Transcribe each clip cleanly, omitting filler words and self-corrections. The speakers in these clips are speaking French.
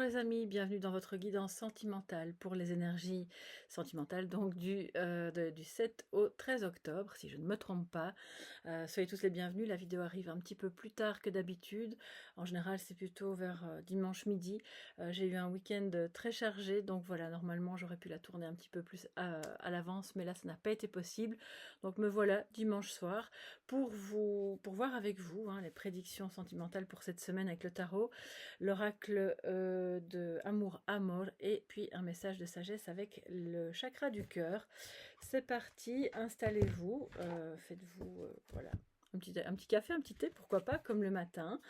les amis, bienvenue dans votre guidance sentimentale pour les énergies sentimentales donc du 7 au 13 octobre, si je ne me trompe pas. Soyez tous les bienvenus, la vidéo arrive un petit peu plus tard que d'habitude. En général, c'est plutôt vers dimanche midi. J'ai eu un week-end très chargé, donc voilà, normalement j'aurais pu la tourner un petit peu plus à l'avance, mais là ça n'a pas été possible. Donc me voilà dimanche soir pour voir avec vous les prédictions sentimentales pour cette semaine avec le tarot, l'oracle de Amour Amor et puis un message de sagesse avec le chakra du cœur. C'est parti, installez-vous, faites-vous voilà, un petit café, un petit thé, pourquoi pas, comme le matin,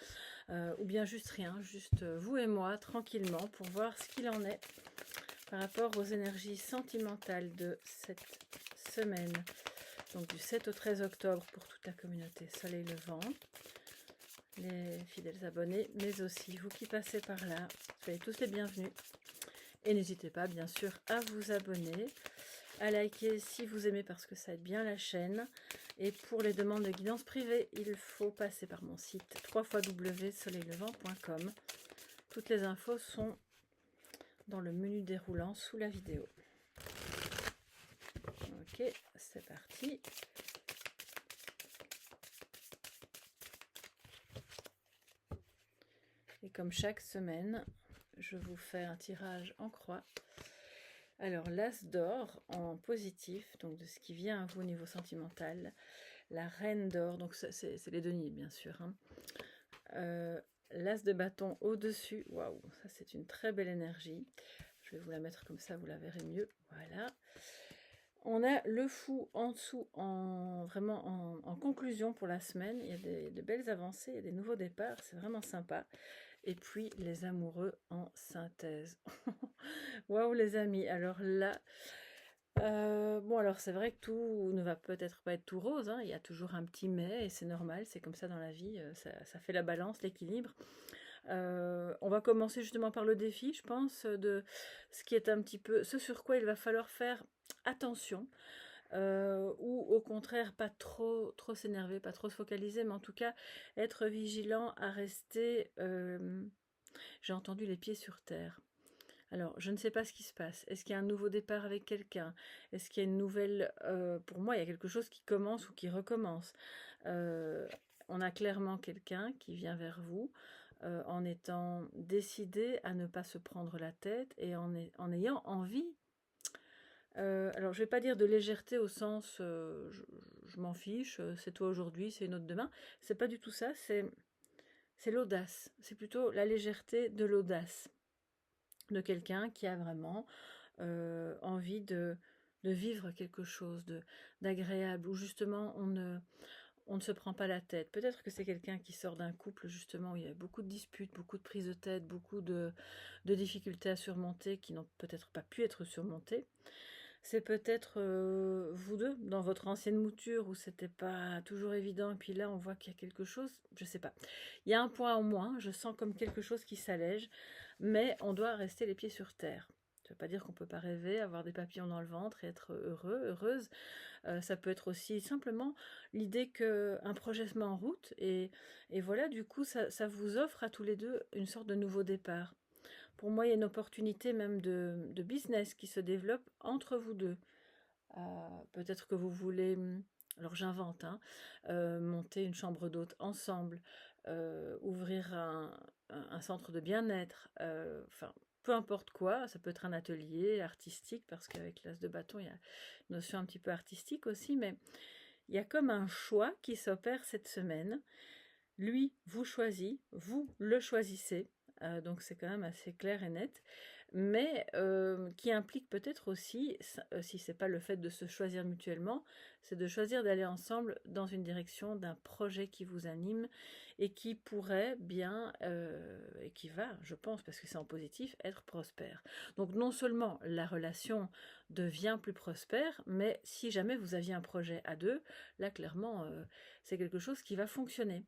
ou bien juste rien, juste vous et moi, tranquillement, pour voir ce qu'il en est par rapport aux énergies sentimentales de cette semaine, donc du 7 au 13 octobre pour toute la communauté Soleil Levant, les fidèles abonnés, mais aussi vous qui passez par là, soyez tous les bienvenus. Et n'hésitez pas, bien sûr, à vous abonner, à liker si vous aimez parce que ça aide bien la chaîne. Et pour les demandes de guidance privée, il faut passer par mon site www.soleillevent.com. Toutes les infos sont dans le menu déroulant sous la vidéo. Ok, c'est parti. Et comme chaque semaine, je vous fais un tirage en croix. Alors, l'as d'or en positif, donc de ce qui vient à vous au niveau sentimental. La reine d'or, donc c'est les deniers, bien sûr. L'as de bâton au-dessus, waouh, ça c'est une très belle énergie. Je vais vous la mettre comme ça, vous la verrez mieux. Voilà. On a le fou en dessous, vraiment en conclusion pour la semaine. Il y a de belles avancées, il y a des nouveaux départs, c'est vraiment sympa. Et puis les amoureux en synthèse. Waouh les amis, alors là, bon alors c'est vrai que tout ne va peut-être pas être tout rose, il y a toujours un petit mais, et c'est normal, c'est comme ça dans la vie, ça fait la balance, l'équilibre. On va commencer justement par le défi, je pense, de ce qui est un petit peu, ce sur quoi il va falloir faire attention, ou au contraire pas trop s'énerver, pas trop se focaliser, mais en tout cas être vigilant à rester, j'ai entendu les pieds sur terre. Alors, je ne sais pas ce qui se passe. Est-ce qu'il y a un nouveau départ avec quelqu'un? Est-ce qu'il y a une nouvelle... pour moi, il y a quelque chose qui commence ou qui recommence. On a clairement quelqu'un qui vient vers vous en étant décidé à ne pas se prendre la tête et en ayant envie. Alors, je ne vais pas dire de légèreté au sens je m'en fiche, c'est toi aujourd'hui, c'est une autre demain. C'est pas du tout ça, c'est l'audace. C'est plutôt la légèreté de l'audace de quelqu'un qui a vraiment envie de vivre quelque chose d'agréable, où justement on ne se prend pas la tête. Peut-être que c'est quelqu'un qui sort d'un couple justement où il y a beaucoup de disputes, beaucoup de prises de tête, beaucoup de difficultés à surmonter qui n'ont peut-être pas pu être surmontées. C'est peut-être vous deux, dans votre ancienne mouture, où c'était pas toujours évident, et puis là on voit qu'il y a quelque chose, je sais pas. Il y a un point en moins, je sens comme quelque chose qui s'allège, mais on doit rester les pieds sur terre. Ça ne veut pas dire qu'on ne peut pas rêver, avoir des papillons dans le ventre et être heureux, heureuse. Ça peut être aussi simplement l'idée qu'un projet se met en route, et voilà, du coup, ça vous offre à tous les deux une sorte de nouveau départ. Pour moi, il y a une opportunité même de business qui se développe entre vous deux. Peut-être que vous voulez, alors j'invente, monter une chambre d'hôte ensemble, ouvrir un centre de bien-être, enfin, peu importe quoi, ça peut être un atelier artistique, parce qu'avec l'as de bâton, il y a une notion un petit peu artistique aussi, mais il y a comme un choix qui s'opère cette semaine. Lui vous choisit, vous le choisissez, donc c'est quand même assez clair et net, mais qui implique peut-être aussi, si c'est pas le fait de se choisir mutuellement, c'est de choisir d'aller ensemble dans une direction d'un projet qui vous anime et qui pourrait bien, et qui va, je pense, parce que c'est en positif, être prospère. Donc non seulement la relation devient plus prospère, mais si jamais vous aviez un projet à deux, là clairement, c'est quelque chose qui va fonctionner.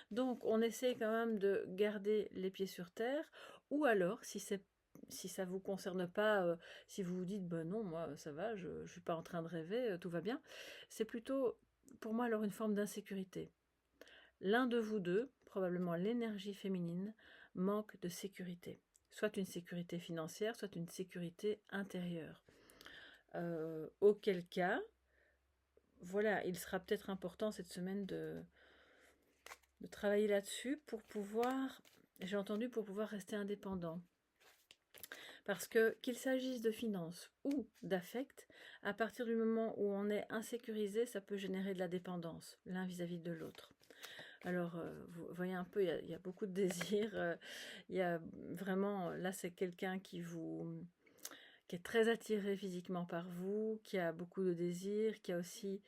Donc, on essaie quand même de garder les pieds sur terre, ou alors, si ça vous concerne pas, si vous vous dites, ben non, moi, ça va, je suis pas en train de rêver, tout va bien, c'est plutôt, pour moi, alors une forme d'insécurité. L'un de vous deux, probablement l'énergie féminine, manque de sécurité. soit une sécurité financière, soit une sécurité intérieure. Auquel cas, voilà, il sera peut-être important cette semaine de travailler là-dessus pour pouvoir, j'ai entendu, pour pouvoir rester indépendant. Parce que qu'il s'agisse de finances ou d'affect, à partir du moment où on est insécurisé, ça peut générer de la dépendance, l'un vis-à-vis de l'autre. Alors, vous voyez un peu, il y a beaucoup de désirs. Il y a vraiment, là, c'est quelqu'un qui est très attiré physiquement par vous, qui a beaucoup de désirs, qui a aussi,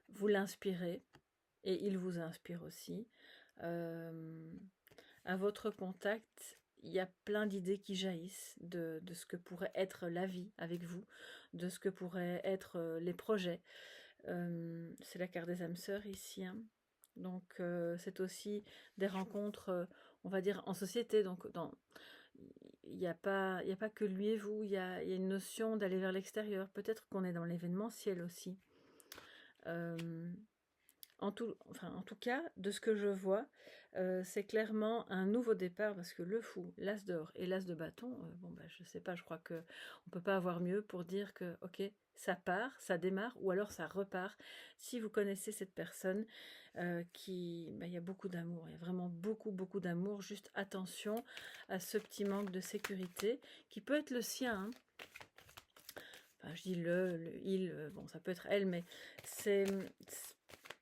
vous l'inspirez, et il vous inspire aussi. À votre contact, il y a plein d'idées qui jaillissent de ce que pourrait être la vie avec vous, de ce que pourraient être les projets. C'est la carte des âmes sœurs ici, hein. Donc c'est aussi des rencontres, on va dire, en société. Donc il n'y a pas que lui et vous, il y a une notion d'aller vers l'extérieur. Peut-être qu'on est dans l'événementiel aussi. En tout cas, de ce que je vois, c'est clairement un nouveau départ, parce que le fou, l'as d'or et l'as de bâton, bon, bah, je sais pas, je crois qu'on ne peut pas avoir mieux pour dire que, ok, ça part, ça démarre, ou alors ça repart. Si vous connaissez cette personne, il y a beaucoup d'amour, il y a vraiment beaucoup, beaucoup d'amour. Juste attention à ce petit manque de sécurité, qui peut être le sien, hein. Enfin, je dis il, bon, ça peut être elle, mais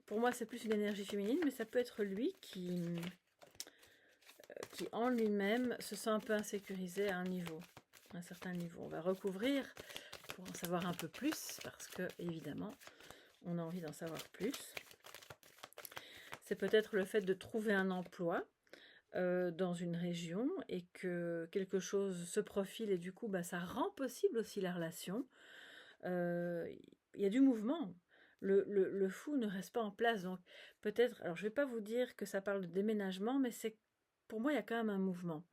pour moi, c'est plus une énergie féminine, mais ça peut être lui qui en lui-même se sent un peu insécurisé à un certain niveau. On va recouvrir pour en savoir un peu plus, parce que, évidemment, on a envie d'en savoir plus. C'est peut-être le fait de trouver un emploi dans une région et que quelque chose se profile, et du coup, bah, ça rend possible aussi la relation. Il y a du mouvement. Le fou ne reste pas en place. Donc peut-être, alors je ne vais pas vous dire que ça parle de déménagement, mais pour moi, il y a quand même un mouvement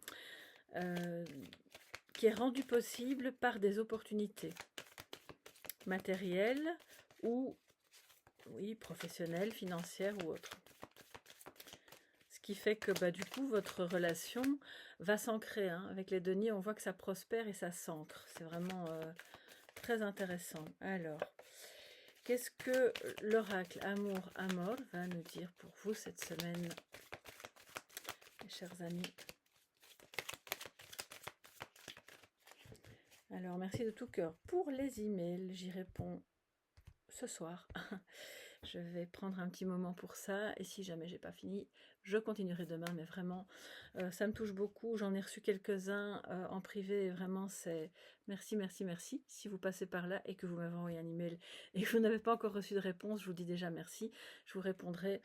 qui est rendu possible par des opportunités matérielles ou, oui, professionnelles, financières ou autres. Ce qui fait que du coup, votre relation va s'ancrer, hein. Avec les deniers, on voit que ça prospère et ça s'ancre. C'est vraiment très intéressant. Alors, qu'est-ce que l'oracle Amour-Amor va nous dire pour vous cette semaine, mes chers amis? Alors, merci de tout cœur pour les emails. J'y réponds ce soir. Je vais prendre un petit moment pour ça. Et si jamais j'ai pas fini, je continuerai demain. Mais vraiment, ça me touche beaucoup. J'en ai reçu quelques-uns en privé. Et vraiment, c'est merci, merci, merci. Si vous passez par là et que vous m'avez envoyé un email et que vous n'avez pas encore reçu de réponse, je vous dis déjà merci. Je vous répondrai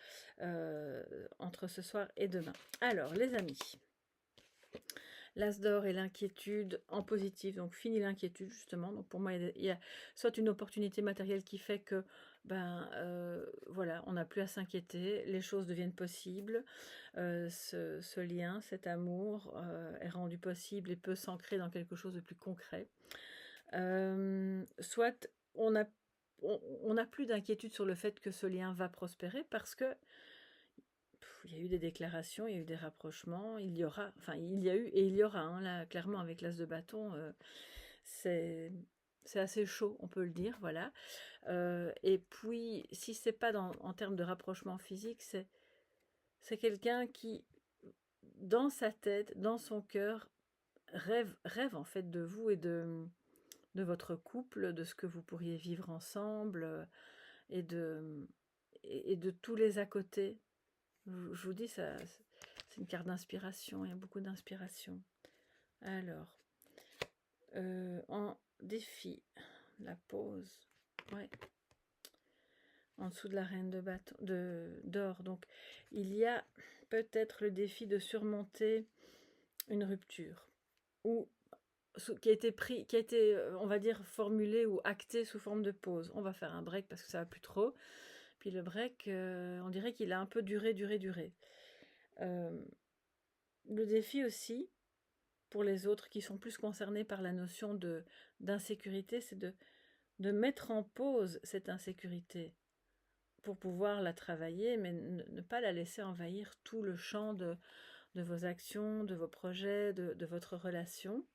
entre ce soir et demain. Alors, les amis, l'as d'or et l'inquiétude en positif, donc fini l'inquiétude justement. Donc pour moi, il y a soit une opportunité matérielle qui fait que voilà, on n'a plus à s'inquiéter, les choses deviennent possibles, ce lien, cet amour est rendu possible et peut s'ancrer dans quelque chose de plus concret. Soit on n'a plus d'inquiétude sur le fait que ce lien va prospérer, parce que il y a eu des déclarations, il y a eu des rapprochements, il y a eu et il y aura, hein, là, clairement, avec l'as de bâton, c'est assez chaud, on peut le dire, voilà. Et puis, si c'est pas en termes de rapprochement physique, c'est quelqu'un qui, dans sa tête, dans son cœur, rêve en fait de vous et de votre couple, de ce que vous pourriez vivre ensemble, et de tous les à côté. Je vous dis, ça, c'est une carte d'inspiration, il y a beaucoup d'inspiration. Alors, en défi, la pause, ouais, en dessous de la reine de bâton, d'or. Donc, il y a peut-être le défi de surmonter une rupture, ou qui a été, on va dire, formulé ou acté sous forme de pause. On va faire un break parce que ça va plus trop. Puis le break, on dirait qu'il a un peu duré. Le défi aussi, pour les autres qui sont plus concernés par la notion d'insécurité, c'est de mettre en pause cette insécurité pour pouvoir la travailler, mais ne pas la laisser envahir tout le champ de de vos actions, de vos projets, de votre relation.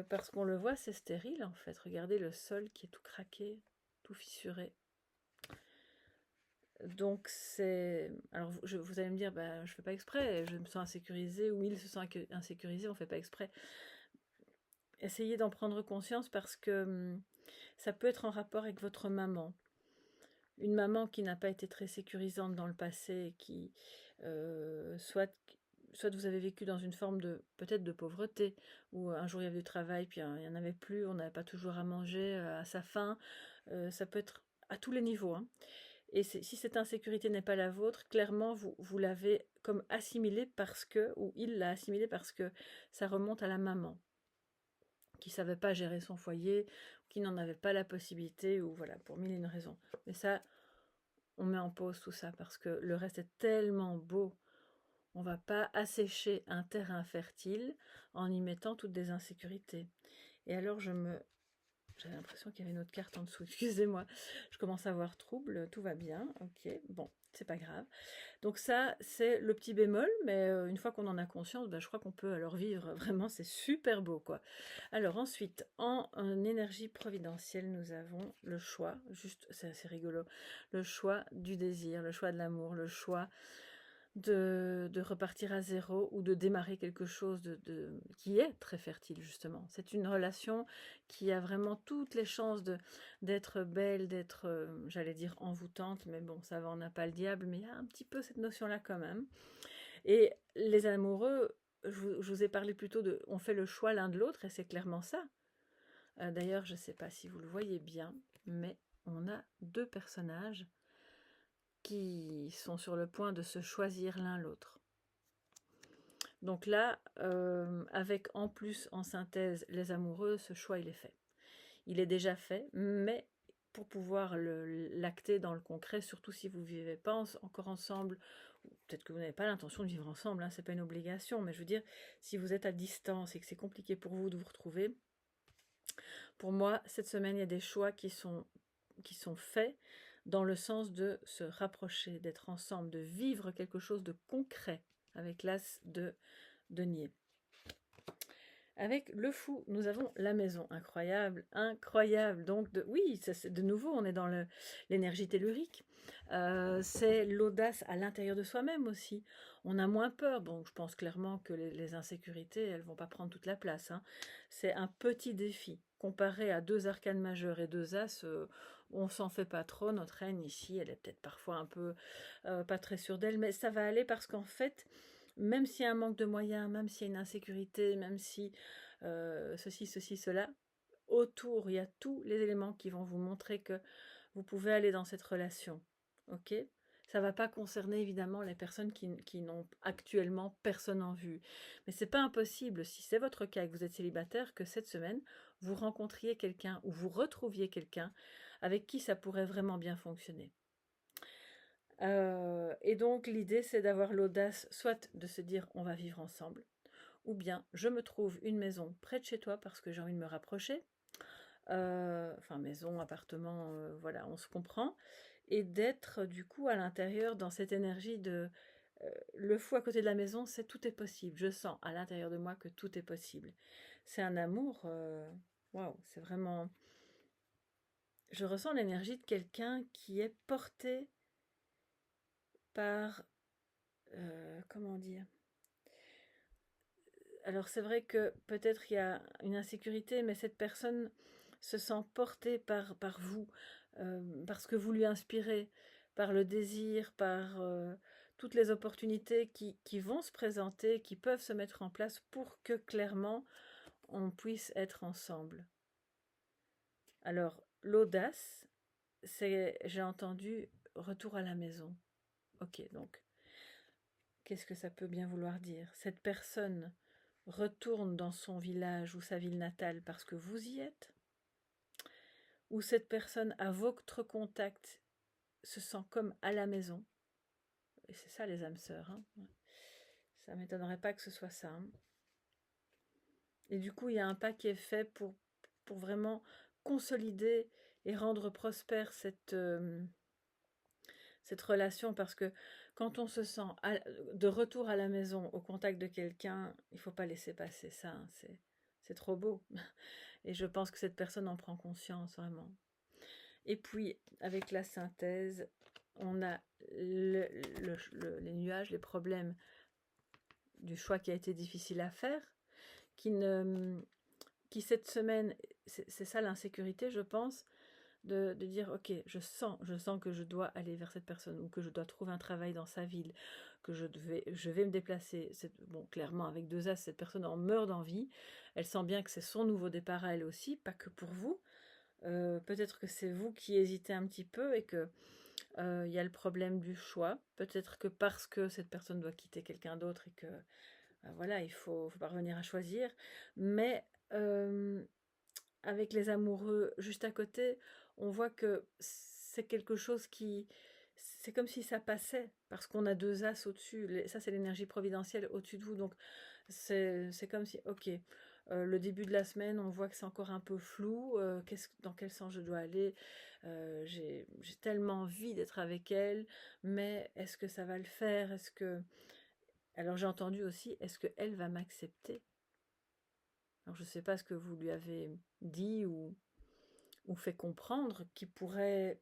Parce qu'on le voit, c'est stérile en fait. Regardez le sol qui est tout craqué, tout fissuré. Donc c'est... Alors vous allez me dire, bah, je ne fais pas exprès, je me sens insécurisée, ou il se sent insécurisé, on ne fait pas exprès. Essayez d'en prendre conscience parce que ça peut être en rapport avec votre maman. Une maman qui n'a pas été très sécurisante dans le passé, qui soit vous avez vécu dans une forme de peut-être de pauvreté, où un jour il y avait du travail, puis il n'y en avait plus, on n'avait pas toujours à manger à sa faim. Ça peut être à tous les niveaux, hein. Et si cette insécurité n'est pas la vôtre, clairement vous l'avez comme assimilée parce que, ou il l'a assimilée parce que ça remonte à la maman, qui ne savait pas gérer son foyer, qui n'en avait pas la possibilité, ou voilà, pour mille et une raisons. Mais ça, on met en pause tout ça parce que le reste est tellement beau. On ne va pas assécher un terrain fertile en y mettant toutes des insécurités. Et alors j'avais l'impression qu'il y avait une autre carte en dessous, excusez-moi. Je commence à avoir trouble, tout va bien, ok, bon, c'est pas grave. Donc ça, c'est le petit bémol, mais une fois qu'on en a conscience, je crois qu'on peut alors vivre, vraiment, c'est super beau, quoi. Alors ensuite, en énergie providentielle, nous avons le choix, juste, c'est assez rigolo, le choix du désir, le choix de l'amour, le choix de repartir à zéro ou de démarrer quelque chose qui est très fertile, justement. C'est une relation qui a vraiment toutes les chances d'être belle, d'être, j'allais dire, envoûtante, mais bon, ça va, on n'a pas le diable, mais il y a un petit peu cette notion-là quand même. Et les amoureux, je vous ai parlé plutôt de... On fait le choix l'un de l'autre, et c'est clairement ça. D'ailleurs, je ne sais pas si vous le voyez bien, mais on a deux personnages qui sont sur le point de se choisir l'un l'autre. Donc là, avec en plus en synthèse les amoureux, ce choix il est fait. Il est déjà fait, mais pour pouvoir l'acter dans le concret, surtout si vous ne vivez pas encore ensemble, peut-être que vous n'avez pas l'intention de vivre ensemble, hein, c'est pas une obligation, mais je veux dire, si vous êtes à distance et que c'est compliqué pour vous de vous retrouver, pour moi, cette semaine, il y a des choix qui sont faits dans le sens de se rapprocher, d'être ensemble, de vivre quelque chose de concret avec l'as de denier. Avec le fou, nous avons la maison, incroyable, incroyable. Donc, oui, de nouveau, on est dans l'énergie tellurique. C'est l'audace à l'intérieur de soi-même aussi. On a moins peur. Bon, je pense clairement que les insécurités, elles vont pas prendre toute la place, hein. C'est un petit défi. Comparé à deux arcanes majeures et deux as, on s'en fait pas trop. Notre reine ici, elle est peut-être parfois un peu pas très sûre d'elle, mais ça va aller parce qu'en fait, même s'il y a un manque de moyens, même s'il y a une insécurité, même si ceci, cela, autour, il y a tous les éléments qui vont vous montrer que vous pouvez aller dans cette relation. Ok ? Ça ne va pas concerner évidemment les personnes qui n'ont actuellement personne en vue. Mais ce n'est pas impossible, si c'est votre cas et que vous êtes célibataire, que cette semaine, vous rencontriez quelqu'un ou vous retrouviez quelqu'un avec qui ça pourrait vraiment bien fonctionner. Et donc l'idée c'est d'avoir l'audace soit de se dire on va vivre ensemble, ou bien je me trouve une maison près de chez toi parce que j'ai envie de me rapprocher, enfin maison, appartement, voilà, on se comprend, et d'être du coup à l'intérieur dans cette énergie de le fou à côté de la maison, c'est tout est possible, je sens à l'intérieur de moi que tout est possible. C'est un amour, waouh, c'est vraiment, je ressens l'énergie de quelqu'un qui est porté par, comment dire, alors c'est vrai que peut-être il y a une insécurité, mais cette personne se sent portée par vous, parce que vous lui inspirez, par le désir, par toutes les opportunités qui vont se présenter, qui peuvent se mettre en place pour que clairement on puisse être ensemble. Alors l'audace, c'est, j'ai entendu, retour à la maison. Ok, donc qu'est-ce que ça peut bien vouloir dire? Cette personne retourne dans son village ou sa ville natale parce que vous y êtes, ou cette personne à votre contact se sent comme à la maison, et c'est ça les âmes sœurs, hein. Ça ne m'étonnerait pas que ce soit ça, hein. Et du coup il y a un pas qui est fait pour vraiment consolider et rendre prospère cette relation, parce que quand on se sent de retour à la maison, au contact de quelqu'un, il ne faut pas laisser passer ça, hein, c'est trop beau. Et je pense que cette personne en prend conscience, vraiment. Et puis, avec la synthèse, on a les nuages, les problèmes du choix qui a été difficile à faire, qui cette semaine, c'est ça l'insécurité, je pense, de dire, ok, je sens que je dois aller vers cette personne, ou que je dois trouver un travail dans sa ville, que je vais me déplacer. Bon, clairement, avec 2 As, cette personne en meurt d'envie. Elle sent bien que c'est son nouveau départ à elle aussi, pas que pour vous. Peut-être que c'est vous qui hésitez un petit peu et que il y a le problème du choix. Peut-être que parce que cette personne doit quitter quelqu'un d'autre et que voilà, il faut parvenir à choisir. Mais avec les amoureux juste à côté, on voit que c'est quelque chose qui... C'est comme si ça passait, parce qu'on a 2 As au-dessus. Ça, c'est l'énergie providentielle au-dessus de vous. Donc, c'est comme si, ok, le début de la semaine, on voit que c'est encore un peu flou. Dans quel sens je dois aller? J'ai tellement envie d'être avec elle, mais est-ce que ça va le faire? Est-ce que... Alors, j'ai entendu aussi, est-ce qu'elle va m'accepter? Alors, je ne sais pas ce que vous lui avez dit ou fait comprendre, qui pourrait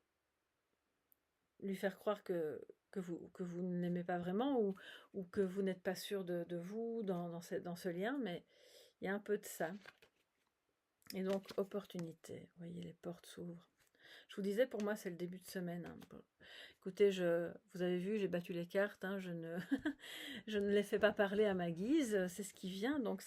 lui faire croire que vous ne l'aimez pas vraiment, ou que vous n'êtes pas sûr de vous dans ce lien, mais il y a un peu de ça. Et donc, opportunité. Vous voyez, les portes s'ouvrent. Je vous disais, pour moi, c'est le début de semaine. Hein. Bon. Écoutez, vous avez vu, j'ai battu les cartes. Hein, je ne les fais pas parler à ma guise. C'est ce qui vient. Donc,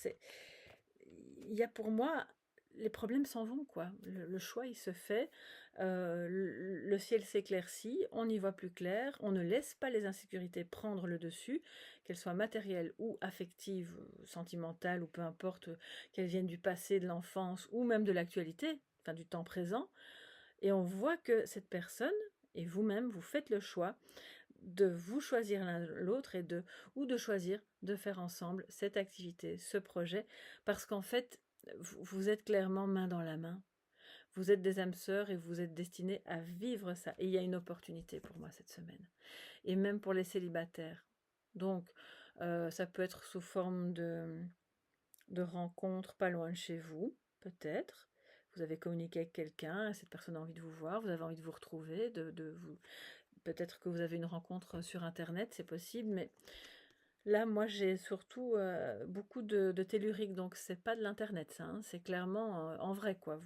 il y a pour moi... Les problèmes s'en vont, quoi. Le choix, il se fait. Le ciel s'éclaircit, on y voit plus clair. On ne laisse pas les insécurités prendre le dessus, qu'elles soient matérielles ou affectives, sentimentales, ou peu importe, qu'elles viennent du passé, de l'enfance, ou même de l'actualité, enfin du temps présent. Et on voit que cette personne, et vous-même, vous faites le choix de vous choisir l'un l'autre, ou de choisir de faire ensemble cette activité, ce projet, parce qu'en fait, vous êtes clairement main dans la main. Vous êtes des âmes sœurs et vous êtes destinés à vivre ça. Et il y a une opportunité pour moi cette semaine. Et même pour les célibataires. Donc, ça peut être sous forme de rencontres pas loin de chez vous, peut-être. Vous avez communiqué avec quelqu'un, cette personne a envie de vous voir, vous avez envie de vous retrouver, peut-être que vous avez une rencontre sur Internet, c'est possible, mais là, moi, j'ai surtout beaucoup de tellurique, donc c'est pas de l'internet, ça, hein, c'est clairement en vrai, quoi.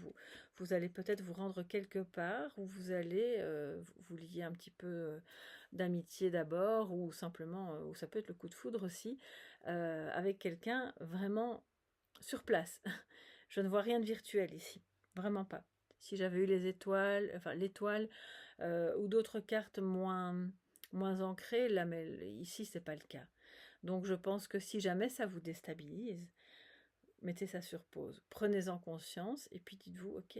Vous allez peut-être vous rendre quelque part, où vous allez vous lier un petit peu d'amitié d'abord, ou simplement, ou ça peut être le coup de foudre aussi, avec quelqu'un vraiment sur place. Je ne vois rien de virtuel ici, vraiment pas. Si j'avais eu les étoiles, enfin l'étoile, ou d'autres cartes moins ancrées, là, mais ici, c'est pas le cas. Donc je pense que si jamais ça vous déstabilise, mettez ça sur pause, prenez-en conscience et puis dites-vous, ok,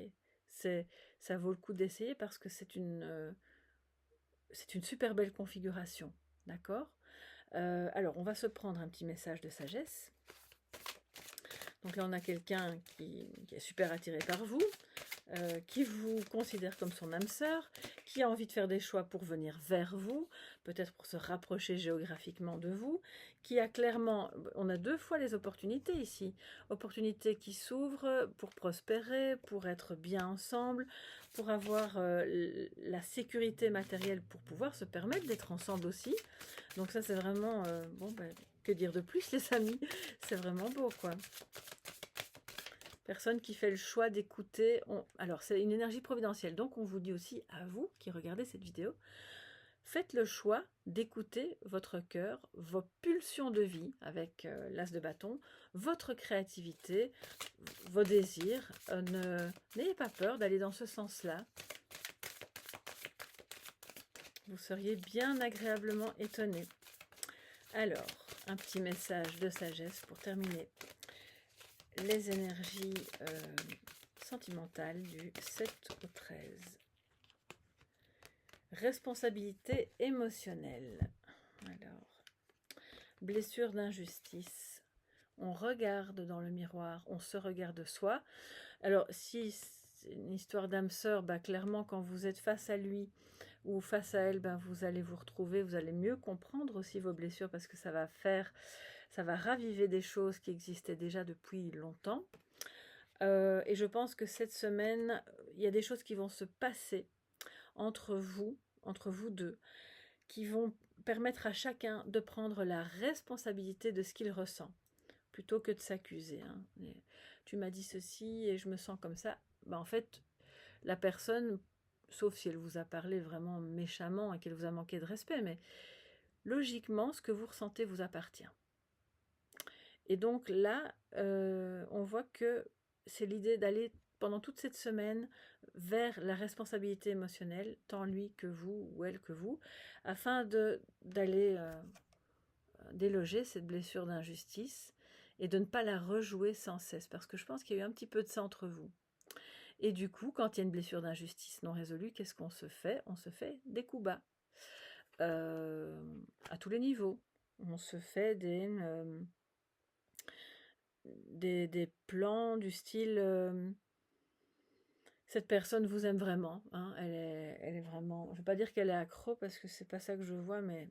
ça vaut le coup d'essayer, parce que c'est une super belle configuration, d'accord? Alors on va se prendre un petit message de sagesse. Donc là on a quelqu'un qui est super attiré par vous, qui vous considère comme son âme sœur, qui a envie de faire des choix pour venir vers vous, peut-être pour se rapprocher géographiquement de vous, qui a clairement... On a 2 fois les opportunités ici. Opportunités qui s'ouvrent pour prospérer, pour être bien ensemble, pour avoir la sécurité matérielle, pour pouvoir se permettre d'être ensemble aussi. Donc ça, c'est vraiment... que dire de plus, les amis? C'est vraiment beau, quoi. Personne qui fait le choix d'écouter. Alors, c'est une énergie providentielle. Donc, on vous dit aussi, à vous qui regardez cette vidéo, faites le choix d'écouter votre cœur, vos pulsions de vie avec l'as de bâton, votre créativité, vos désirs. N'ayez pas peur d'aller dans ce sens-là. Vous seriez bien agréablement étonné. Alors, un petit message de sagesse pour terminer. Les énergies sentimentales du 7 au 13. Responsabilité émotionnelle. Alors, blessure d'injustice. On regarde dans le miroir, on se regarde soi. Alors, si c'est une histoire d'âme sœur, clairement, quand vous êtes face à lui, où face à elle, ben, vous allez vous retrouver, vous allez mieux comprendre aussi vos blessures parce que ça va raviver des choses qui existaient déjà depuis longtemps. Et je pense que cette semaine, il y a des choses qui vont se passer entre vous deux, qui vont permettre à chacun de prendre la responsabilité de ce qu'il ressent, plutôt que de s'accuser. Hein. Tu m'as dit ceci et je me sens comme ça. Ben, en fait, la personne, sauf si elle vous a parlé vraiment méchamment et qu'elle vous a manqué de respect, mais logiquement, ce que vous ressentez vous appartient. Et donc là, on voit que c'est l'idée d'aller pendant toute cette semaine vers la responsabilité émotionnelle, tant lui que vous ou elle que vous, afin d'aller déloger cette blessure d'injustice et de ne pas la rejouer sans cesse, parce que je pense qu'il y a eu un petit peu de ça entre vous. Et du coup, quand il y a une blessure d'injustice non résolue, qu'est-ce qu'on se fait? On se fait des coups bas, à tous les niveaux. On se fait des plans du style cette personne vous aime vraiment, hein, elle est vraiment, je ne vais pas dire qu'elle est accro parce que c'est pas ça que je vois, mais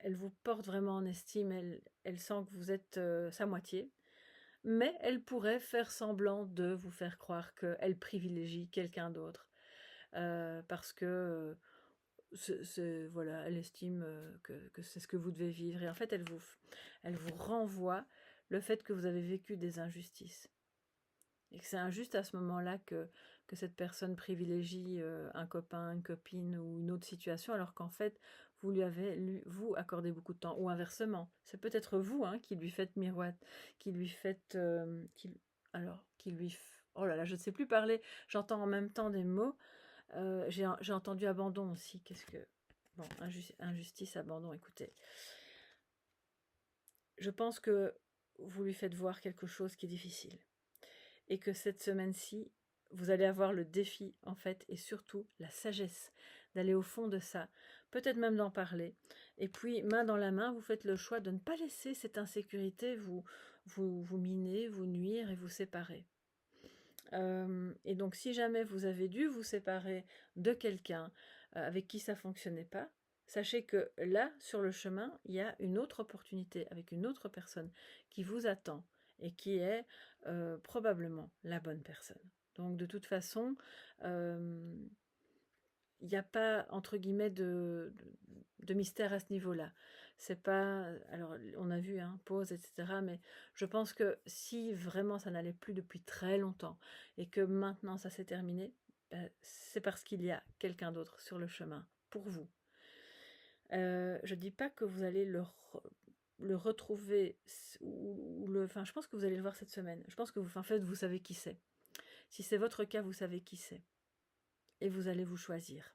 elle vous porte vraiment en estime, elle sent que vous êtes sa moitié, mais elle pourrait faire semblant de vous faire croire qu'elle privilégie quelqu'un d'autre parce que voilà, elle estime que c'est ce que vous devez vivre. Et en fait, elle vous renvoie le fait que vous avez vécu des injustices. Et que c'est injuste à ce moment-là que cette personne privilégie un copain, une copine ou une autre situation, alors qu'en fait, vous lui avez, vous, accordé beaucoup de temps. Ou inversement, c'est peut-être vous hein, qui lui faites miroite, qui lui faites... oh là là, je ne sais plus parler, j'entends en même temps des mots. J'ai entendu abandon aussi. Qu'est-ce que... Bon, injustice, abandon, écoutez. Je pense que vous lui faites voir quelque chose qui est difficile. Et que cette semaine-ci, vous allez avoir le défi, en fait, et surtout la sagesse d'aller au fond de ça, peut-être même d'en parler. Et puis, main dans la main, vous faites le choix de ne pas laisser cette insécurité vous miner, vous nuire et vous séparer. Et donc, si jamais vous avez dû vous séparer de quelqu'un avec qui ça ne fonctionnait pas, sachez que là, sur le chemin, il y a une autre opportunité avec une autre personne qui vous attend et qui est probablement la bonne personne. Donc, de toute façon, il n'y a pas, entre guillemets, de mystère à ce niveau-là. C'est pas... Alors, on a vu, hein, pause, etc. Mais je pense que si vraiment ça n'allait plus depuis très longtemps et que maintenant ça s'est terminé, c'est parce qu'il y a quelqu'un d'autre sur le chemin pour vous. Je dis pas que vous allez le retrouver enfin, je pense que vous allez le voir cette semaine. Je pense que en fait, vous savez qui c'est. Si c'est votre cas, vous savez qui c'est. Et vous allez vous choisir.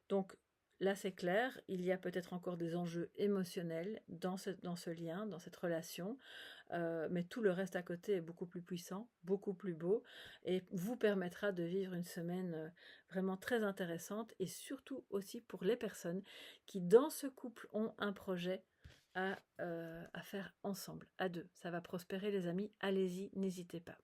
Donc là, c'est clair, il y a peut-être encore des enjeux émotionnels dans ce lien, dans cette relation, mais tout le reste à côté est beaucoup plus puissant, beaucoup plus beau, et vous permettra de vivre une semaine vraiment très intéressante, et surtout aussi pour les personnes qui, dans ce couple, ont un projet à faire ensemble, à deux. Ça va prospérer, les amis, allez-y, n'hésitez pas.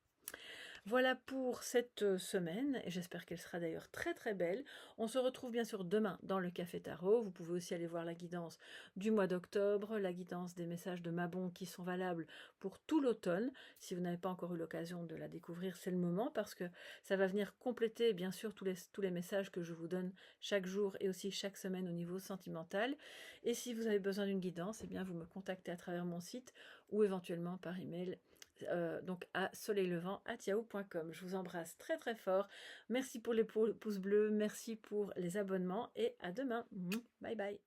Voilà pour cette semaine, et j'espère qu'elle sera d'ailleurs très très belle. On se retrouve bien sûr demain dans le Café Tarot. Vous pouvez aussi aller voir la guidance du mois d'octobre, la guidance des messages de Mabon qui sont valables pour tout l'automne. Si vous n'avez pas encore eu l'occasion de la découvrir, c'est le moment parce que ça va venir compléter bien sûr tous les messages que je vous donne chaque jour et aussi chaque semaine au niveau sentimental. Et si vous avez besoin d'une guidance, eh bien vous me contactez à travers mon site ou éventuellement par email. Donc à soleillevent@yahoo.com. Je vous embrasse très très fort. Merci pour les pouces bleus, merci pour les abonnements et à demain. Bye bye.